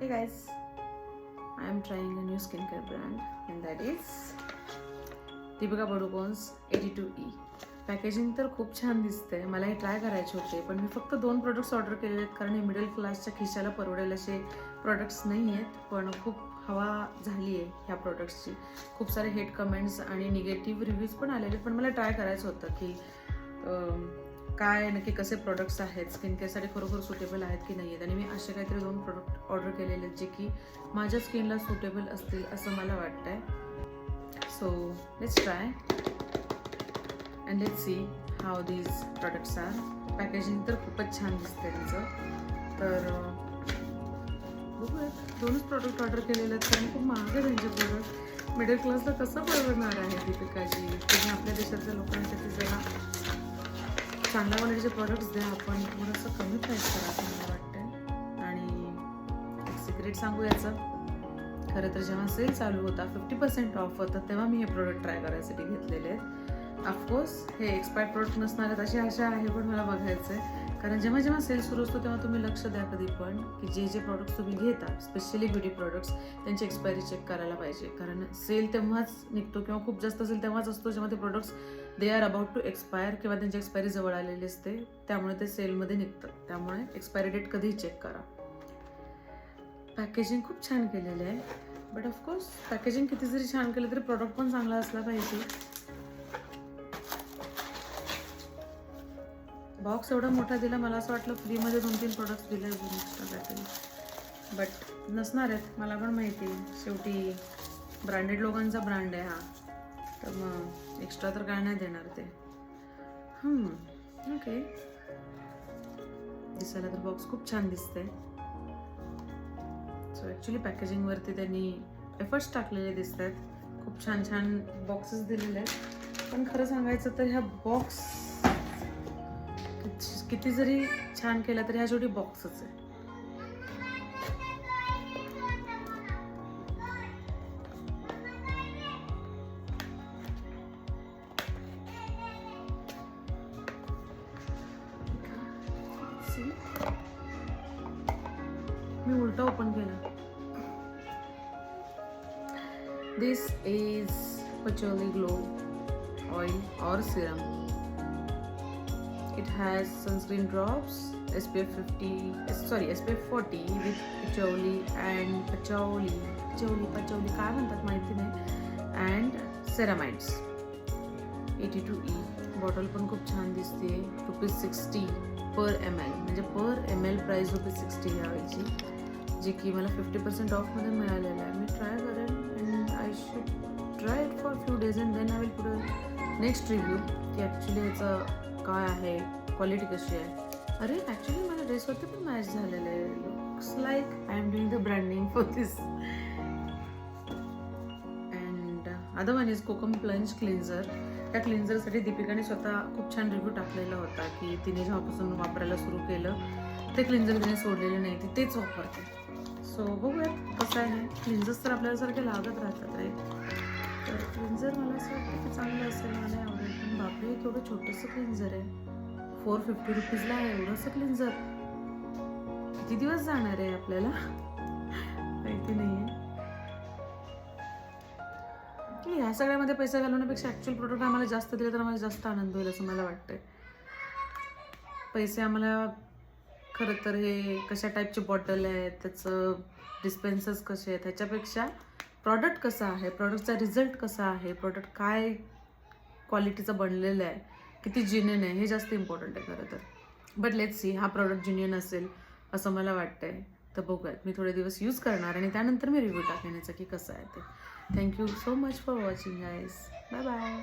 Hey guys, I am trying a new skincare brand and that is Deepika Padukone's 82E. Packaging तर खूप छान दिसते. मला हे ट्राय करायचे होते, पण मी फक्त 2 प्रोडक्ट्स ऑर्डर केलेले आहेत कारण हे मिडल क्लासच्या खिशाला परवडेल असे प्रोडक्ट्स नाही आहेत. पण खूप हवा झाली आहे ह्या प्रोडक्ट्सची. खूप सारे हेट कमेंट्स आणि निगेटिव्ह रिव्ह्यूज पण आलेले, पण मला ट्राय करायचं होतं की काय नक्की कसे प्रोडक्ट्स आहेत, स्किन केअरसाठी खरोखर सुटेबल आहेत की नाही आहेत. आणि मी असे काहीतरी 2 प्रोडक्ट ऑर्डर केलेले आहेत जे की माझ्या स्किनला सुटेबल असतील असं मला वाटतंय. So let's try and let's see how these products are. Packaging तर खूपच छान दिसते तिचं. तर बघूयात. 2च प्रोडक्ट ऑर्डर केलेले आहेत कारण खूप महाग आहे त्यांचे प्रोडक्ट. मिडल क्लासला कसं परवडणार आहे दीपिकाजी? तुम्ही आपल्या देशातल्या लोकांसाठी जरा चांगल्या क्वालिटीचे प्रोडक्ट्स द्या. आपण थोडंसं कमी प्राईस करा असं मला वाटतं. आणि एक सिक्रेट सांगू याचं, खरं तर जेव्हा सेल चालू होता 50% ऑफ होतं तेव्हा मी हे प्रोडक्ट ट्राय करायसाठी घेतलेले आहेत. ऑफकोर्स हे एक्सपायर्ड प्रोडक्ट नसणार आहेत अशी आशा आहे, पण मला बघायचं आहे. कारण जेव्हा जेव्हा सेल सुरू असतो तेव्हा तुम्ही लक्ष द्या कधी पण की जे प्रोडक्ट्स तुम्ही घेता, स्पेशली ब्युटी प्रोडक्ट्स, त्यांची एक्सपायरी चेक करायला पाहिजे. कारण सेल तेव्हाच निघतो किंवा खूप जास्त असेल तेव्हाच असतो जेव्हा ते products they are about to expire किंवा त्यांची एक्सपायरी जवळ आलेली असते. त्यामुळे ते सेलमध्ये निघतं. त्यामुळे एक्सपायरी डेट कधीही चेक करा. पॅकेजिंग खूप छान केलेलं आहे, बट ऑफकोर्स पॅकेजिंग किती जरी छान केलं तरी प्रोडक्ट पण चांगला असला पाहिजे. बॉक्स एवढा मोठा दिला, मला असं वाटलं फ्रीमध्ये 2-3 प्रोडक्ट्स दिले एक्स्ट्रा काहीतरी, बट नसणार आहेत. मला पण माहिती आहे, शेवटी ब्रँडेड लोकांचा ब्रँड आहे हा, तर मग एक्स्ट्रा तर काय नाही देणार ते. ओके. दिसायला तर बॉक्स खूप छान दिसते. सो ॲक्च्युली पॅकेजिंगवरती त्यांनी एफर्ट्स टाकलेले दिसत आहेत. खूप छान छान बॉक्सेस दिलेले आहेत. पण खरं सांगायचं तर ह्या बॉक्स किती जरी छान केला तरी ह्या शेवटी बॉक्सच आहे. मी उलटा ओपन केला. दिस इज पचोली ग्लो ऑइल और serum. It has sunscreen drops, SPF 40 with patchouli काय म्हणतात माहिती नाही, and ceramides. 82E. बॉटल पण खूप छान दिसते. ₹60 per ml, म्हणजे पर ml प्राइस ₹60 यावेळची, जी की मला 50% ऑफमध्ये मिळालेलं आहे. मी ट्राय करेन and I should try it for few days and then I will put a next review की ॲक्च्युली ह्याचं काय आहे, क्वालिटी कशी आहे. अरे ॲक्च्युली माझ्या ड्रेसवरती पण मॅच झालेलं आहे. Looks like I am doing the branding for this. And other one is kokum plunge cleanser. त्या क्लिन्झरसाठी दीपिकाने स्वतः खूप छान रिव्ह्यू टाकलेला होता की तिने जेव्हापासून वापरायला सुरू केलं ते क्लिन्झर तिने सोडलेले नाही, ती तेच वापरते. सो बघूयात कसं आहे. क्लिन्झर्स तर आपल्याला सारखे लागत राहतात रे. तर क्लिन्झर मला असं वाटतं की चांगलं असेल, मला आवडेल. पण बापरे, केवढं छोटंसं क्लिन्झर आहे. ₹450 आहे एवढंसं क्लिन्झर. किती दिवस जाणार आहे आपल्याला माहिती नाहीये. ह्या सगळ्यामध्ये पैसे घालवण्यापेक्षा ॲक्च्युअल प्रोडक्ट आम्हाला जास्त दिले तर आम्हाला जास्त आनंद होईल असं मला वाटतंय. पैसे आम्हाला खरं तर हे कशा टाईपची बॉटल आहे, त्याचं डिस्पेन्सर्स कसे आहेत, ह्याच्यापेक्षा प्रॉडक्ट कसं आहे, प्रॉडक्टचा रिझल्ट कसा आहे, प्रॉडक्ट काय क्वालिटीचं बनलेलं आहे, किती जिन्युइन आहे, हे जास्त इम्पॉर्टंट आहे खरं तर. बट लेट्स सी, हा प्रॉडक्ट जिन्युइन असेल असं मला वाटतंय. तर बघूयात. मी थोडे दिवस यूज करणार आणि त्यानंतर मी रिव्ह्यू टाकण्याचं की कसं आहे ते. Thank you so much for watching guys. Bye bye.